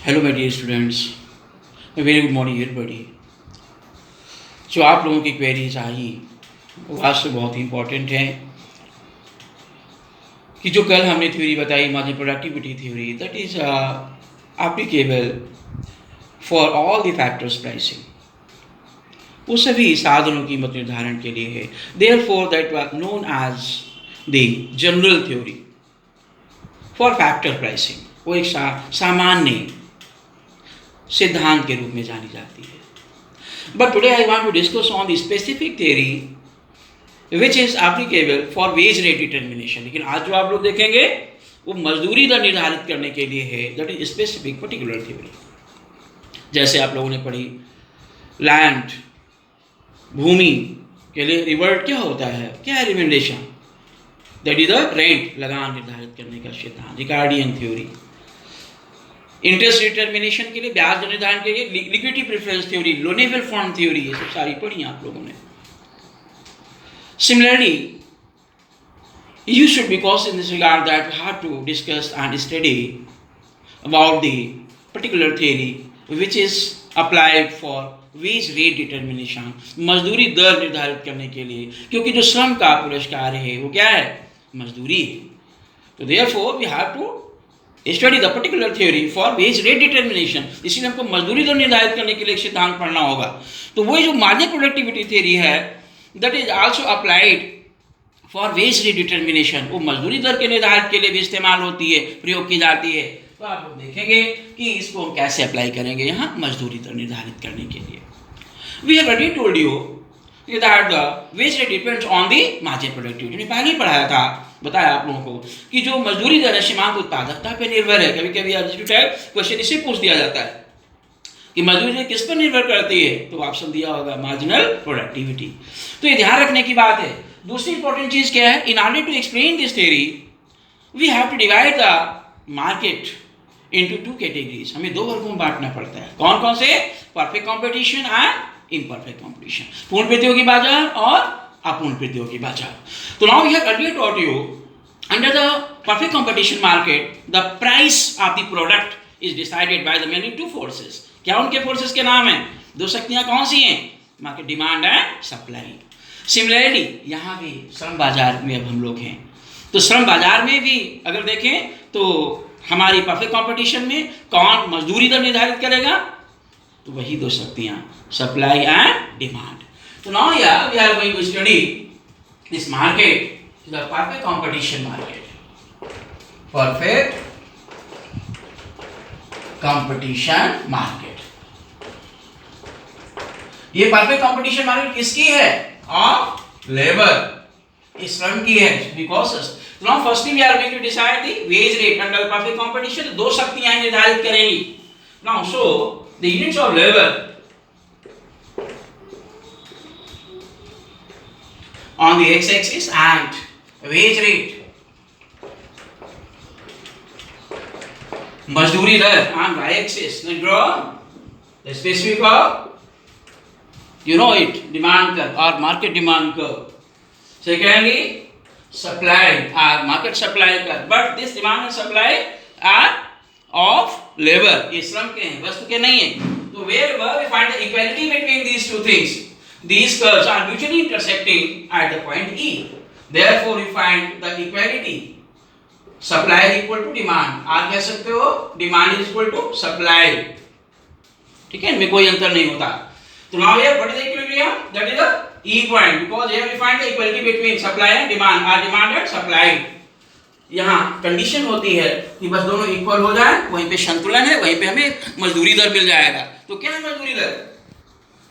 Hello my dear students, very good morning everybody. जो आप लोगों की क्वेरीज आई वो आज से बहुत ही इंपॉर्टेंट है कि जो कल हमने थ्योरी बताई marginal productivity theory, that is applicable for all the factors pricing. वो सभी साधनों कीमत निर्धारण के लिए है। Therefore that was known as the general theory for factor pricing. वो एक सामान्य सिद्धांत के रूप में जानी जाती है। But today I want to discuss on the specific theory which is applicable for wage rate determination. लेकिन आज जो आप लोग देखेंगे वो मजदूरी दर निर्धारित करने के लिए है, that is specific particular theory. जैसे आप लोगों ने पढ़ी लैंड, भूमि के लिए रिवर्ट क्या होता है, क्या है रिमेंडेशन, दैट इज द रेंट, लगान निर्धारित करने का सिद्धांत, रिकार्डियन थ्योरी। इंटरेस्ट डिटर्मिनेशन के लिए, ब्याज दर निर्धारण के लिए liquidity preference theory, loanable fund theory, ये सब सारी पढ़ी आप लोगों ने। Similarly you should be cautious in this regard that we have to discuss and study about the particular theory which is applied for wage rate determination, मजदूरी दर निर्धारित करने के लिए, क्योंकि जो श्रम का पुरस्कार है वो क्या है, मजदूरी है। तो therefore we have to study the particular theory for wage rate determination. इसीलिए हमको मजदूरी दर निर्धारित करने के लिए एक सिद्धांत पढ़ना होगा। तो वही जो मार्जिनल प्रोडक्टिविटी थ्योरी है that is also applied for wage rate determination. वो मजदूरी दर के निर्धारण के लिए भी इस्तेमाल होती है, प्रयोग की जाती है। तो आप लोग देखेंगे कि इसको हम कैसे अप्लाई करेंगे यहाँ मजदूरी दर निर्धारित करने के लिए। We have already told you that the wage rate depends on the marginal productivity. मैंने पहले ही पढ़ाया था, बताया आप लोगों को कि जो मजदूरी दर है सीमांत उत्पादकता पर निर्भर है। कभी कभी क्वेश्चन इसे पूछ दिया जाता है कि मजदूरी दर किस पर निर्भर करती है, तो ऑप्शन दिया होगा मार्जिनल प्रोडक्टिविटी। तो ये ध्यान रखने की बात है। दूसरी इंपॉर्टेंट चीज क्या है, in order to explain this theory we have to divide the market into two categories. हमें दो वर्गों में बांटना पड़ता है। कौन कौन से, perfect competition and imperfect competition, पूर्ण प्रतियोगी बाजार और अपूर्ण प्रतियोगी बाजार। तो now we have earlier taught you under the perfect competition market the price of the product is decided by the mainly two forces. क्या उनके फोर्सेस के नाम हैं, दो शक्तियां कौन सी हैं, market demand and supply. Similarly यहाँ भी श्रम बाजार में अब हम लोग हैं। तो श्रम बाजार में भी अगर देखें तो हमारी परफेक्ट कंपटीशन में कौन मजदूरी दर निर्धारित करेगा, तो वही दो शक्तियां, supply and demand. So now yeah, we are going to study this market, the perfect competition market. Perfect competition market. ये perfect competition market किसकी है, ऑफ लेबर, इस श्रम की है, because now firstly we are going to decide the wage rate under the perfect competition। दो शक्तियां निर्धारित करेंगी। Now so the units of labor on the x-axis and wage rate, मजदूरी दर on y-axis। Now draw the specific curve, you know it, demand curve or market demand curve। Secondly, supply or market supply curve, but this demand and supply are of labor, ये श्रम के हैं, वस्तु के नहीं है। तो wherever we find the equality between these two things, these curves are mutually intersecting at the point E, therefore we find the equality, supply is equal to demand। आप कह सकते हो demand is equal to supply, ठीक है, इनमें कोई अंतर नहीं होता। तो now here what is the equilibrium, that is the E point, because here we find the equality between supply and demand or demand and supply। यहाँ कंडीशन होती है कि बस दोनों इक्वल हो जाए, वहीं पे संतुलन है, वहीं पे हमें मजदूरी दर मिल जाएगा। तो क्या है मजदूरी दर,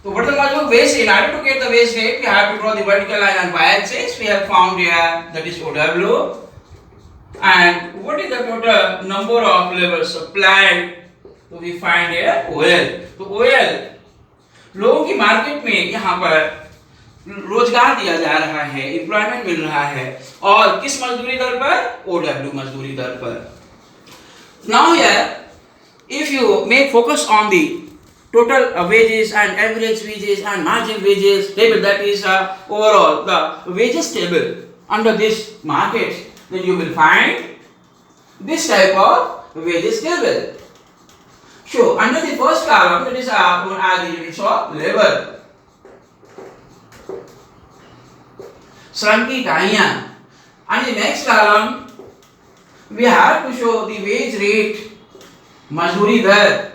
तो what is the value of wage rate? In order to get the wage rate, we have to draw the vertical line on y-axis. We have found here that is OW, and what is the total number of labor supplied? So we find here OL। तो OL लोगों की market में यहाँ पर रोजगार दिया जा रहा है, एम्प्लॉयमेंट मिल रहा है, और किस मजदूरी दर पर, OW मजदूरी दर पर। Now here, if you make focus on the total wages and average wages and margin wages table, that is overall the wages table under this market, then you will find this type of wages table. So under the first column, it is known as the units of labor. श्रम की इकाइयां. And the next column, we have to show the wage rate, मजदूरी दर.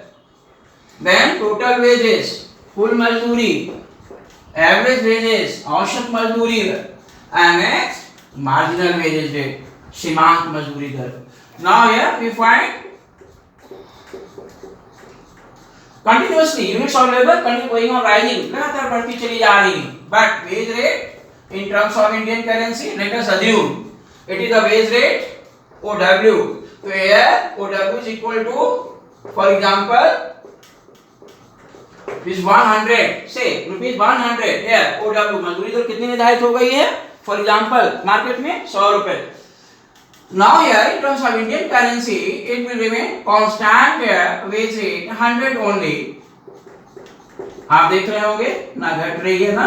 Then total wages, कुल मजदूरी. Average wages, औसत मजदूरी दर. And next, marginal wages rate, सीमांत मजदूरी दर. Now here we find continuously units of labor going on rising, लगातार बढ़ती चली जा रही. But wage rate in terms of Indian currency, let us assume it is the wage rate OW. So here OW is equal to, for example, rupees 100. Say rupees 100. Here OW मजदूरी दर कितनी निर्धारित हो गई है? For example, मार्केट में 100 रुपए. Now here in terms of Indian currency, it will remain constant. Here wage rate 100 only. आप देख रहे होंगे ना घट रही है ना.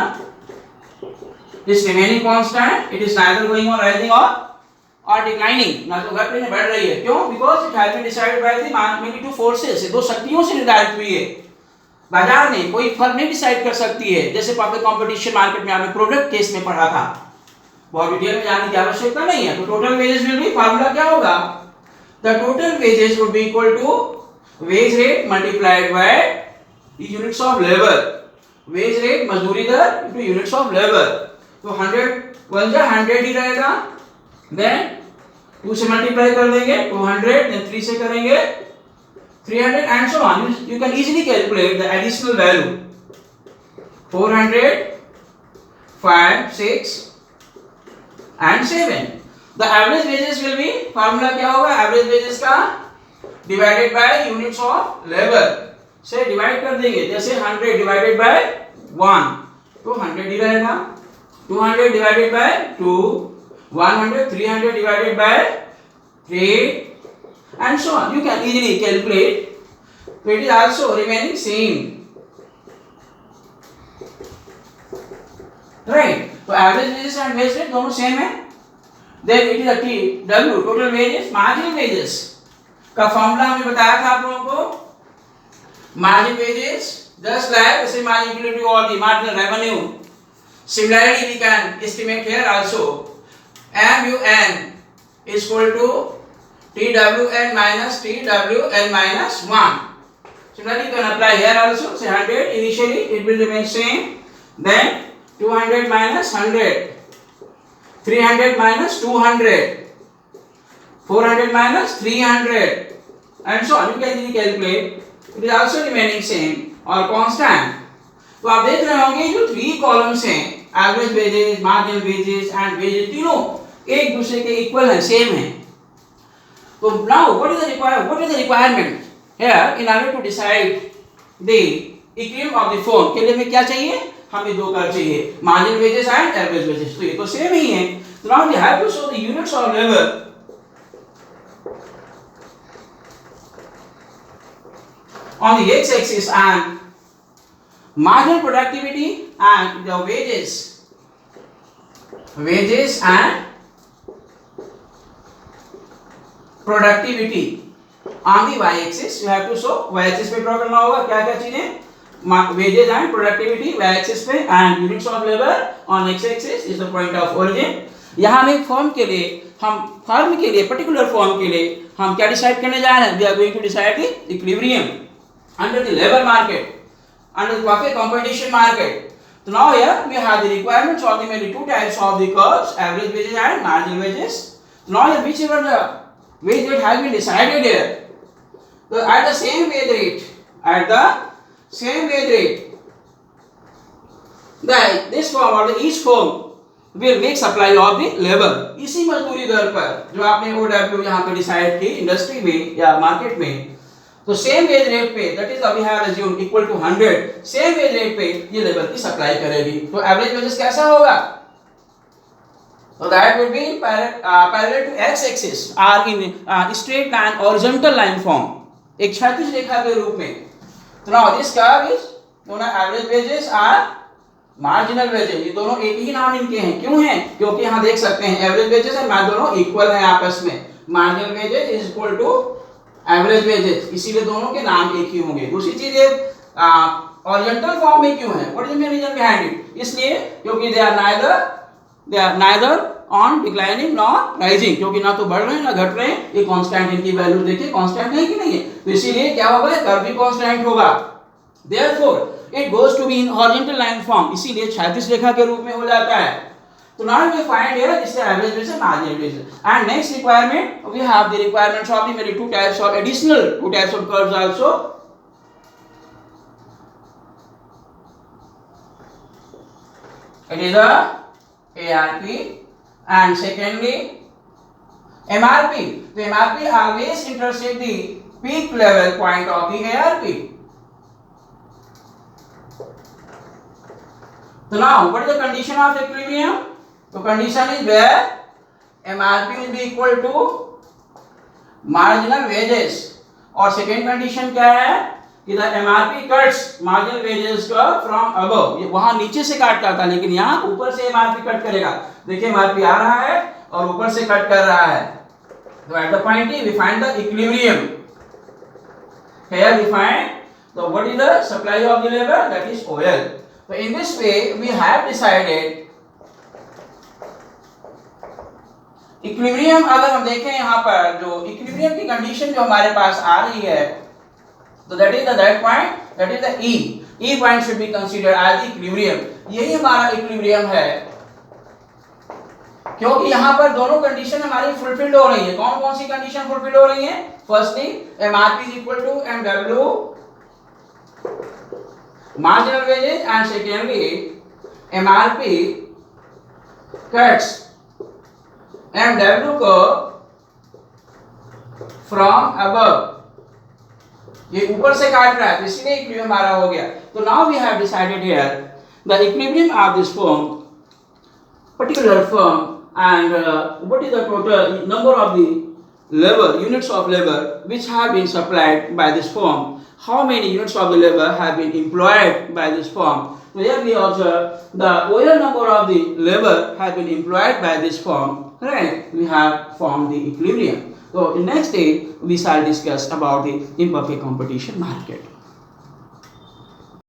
This remaining constant. It is neither going on rising or declining. ना तो घट रही है बढ़ रही है. क्यों? Because it has been decided by the many two forces. दो शक्तियों से निर्धारित हुई है. बाजार ने कोई फर्म नहीं डिसाइड कर सकती है. जैसे पब्लिक कंपटीशन मार्केट में आपने प्रोडक्ट केस में पढ़ा था. बहुत डिटेल में जाने की आवश्यकता नहीं है. तो total wages will be, formula क्या होगा? The total wages would be equal to wage rate multiplied by the units of labour. Wage rate मजदूरी दर इनटू यूनिट्स ऑफ लेबर. तो 100 ही रहेगा. देन 2 से मल्टीप्लाई कर देंगे 200, देन 3 से करेंगे 300 and so on. You can easily calculate the additional value. 400, 5, 6 and 7. The average wages will be, formula क्या होगा average wages का? Divided by units of labor. से डिवाइड कर देंगे. जैसे 100 divided by 1 तो 100 ही रहेगा. 200 divided by 2, 100, 300 divided by 3 and so on. You can easily calculate. So it is also remaining same. Right? तो average wages and wage rate दोनों same है. Then it is a TW, total wages, marginal wages का formula हमने बताया था आप लोगों को. Marginal wages just like the same marginal utility or the marginal revenue. Similarly, we can estimate here also. MUN is equal to TWN minus TWN minus 1. Similarly, you can apply here also. Say 100 initially, it will remain same. Then 200 minus 100, 300 minus 200, 400 minus 300, and so on. You can easily calculate. It is also remaining same or constant. तो आप देख रहे होंगे जो 3 columns हैं, average wages, marginal wages and wages, तीनों एक दूसरे के इक्वल हैं, सेम हैं. तो now what is the requirement here in order to decide the equilibrium of the firm. के लिए हमें क्या चाहिए? हमें दो कर चाहिए, marginal wages and average wages. तो ये तो सेम ही है. तो now we have to show the units of labour on the x-axis and marginal productivity and the wages and productivity on the y-axis. You have to show y-axis पे draw करना होगा क्या क्या चीजें, wages and productivity y-axis पे and units of labor on x-axis is the point of origin. यहाँ हम एक फर्म के लिए, पर्टिकुलर फर्म के लिए हम क्या डिसाइड करने जा रहे हैं? We are going to decide the equilibrium under the labor market, under the perfect competition market. So now here we have the requirements of the mainly 2 types of the curves, average wages and marginal wages. So now here whichever the wage rate has been decided here, so at the same wage rate, that this firm or the each firm will make supply of the labor. इसी मजदूरी दर पर जो आपने OW यहाँ पे decide की industry में या मार्केट में, तो सेम वेज रेट पे, that is we have assumed equal to 100, same wage rate पे ये लेबर की सप्लाई करेगी. तो एवरेज वेजेस कैसा होगा? तो that would be parallel to X axis or in straight line horizontal line form, एक क्षैतिज रेखा के रूप में. तो नाउ दिस कर्व इज दोनों एवरेज वेजेस और मार्जिनल वेजेस, ये दोनों एक ही नाम इनके हैं. क्यों हैं? क्योंकि यहाँ देख सकते हैं एवरेज वेजेस और दोनों इक्वल हैं आपस में. Marginal wages is equal to average wages, इसीलिए दोनों के नाम एक ही होंगे। दूसरी चीज है हॉरिजॉन्टल फॉर्म में क्यों है, what is the main reason behind it, इसलिए क्योंकि they are neither on declining not rising, क्योंकि ना तो बढ़ रहे हैं ना घट रहे हैं, ये कांस्टेंट, इनकी वैल्यू देखिए कांस्टेंट है कि नहीं है, तो इसीलिए क्या होगा, कर्व भी कांस्टेंट होगा। Therefore it goes to be in horizontal line form, इसीलिए क्षैतिज रेखा के रूप में हो जाता है। So now we find here this is average basis and marginal basis. And next requirement, we have the requirements of the maybe two types of additional two types of curves also. It is a ARP and secondly MRP. The MRP always intersect the peak level point of the ARP. So now what is the condition of equilibrium? So condition is where MRP will be equal to marginal wages, और second condition क्या है कि the MRP cuts marginal wages from above, ये वहां नीचे से काटता था लेकिन यहाँ ऊपर से MRP कट करेगा। देखिए MRP आ रहा है और ऊपर से कट कर रहा है। So at the point E we find the equilibrium. Here we find the what is the supply of the labor, that is OL. So in this way we have decided equilibrium. अगर हम देखें यहाँ पर जो equilibrium की condition जो हमारे पास आ रही है, तो that is the point, that is the E point should be considered as the equilibrium. यही हमारा इक्विलिब्रियम है, क्योंकि यहाँ पर दोनों कंडीशन हमारी फुलफिल्ड हो रही है। कौन कौन सी कंडीशन फुलफिल हो रही है? Firstly MRP is equal to MW marginal wages, and secondly MRP cuts MW को फ्रॉम अबव, ये ऊपर से काट रहा है तो इसलिए इक्विलिब्रियम हमारा हो गया। तो now we have decided here the equilibrium of this firm, particular firm, and what is the total number of the labor, units of labor which have been supplied by this firm, how many units of the labor have been employed by this firm. So here we observe the total number of the labor have been employed by this firm, right? We have formed the equilibrium. So in next day we shall discuss about the imperfect competition market.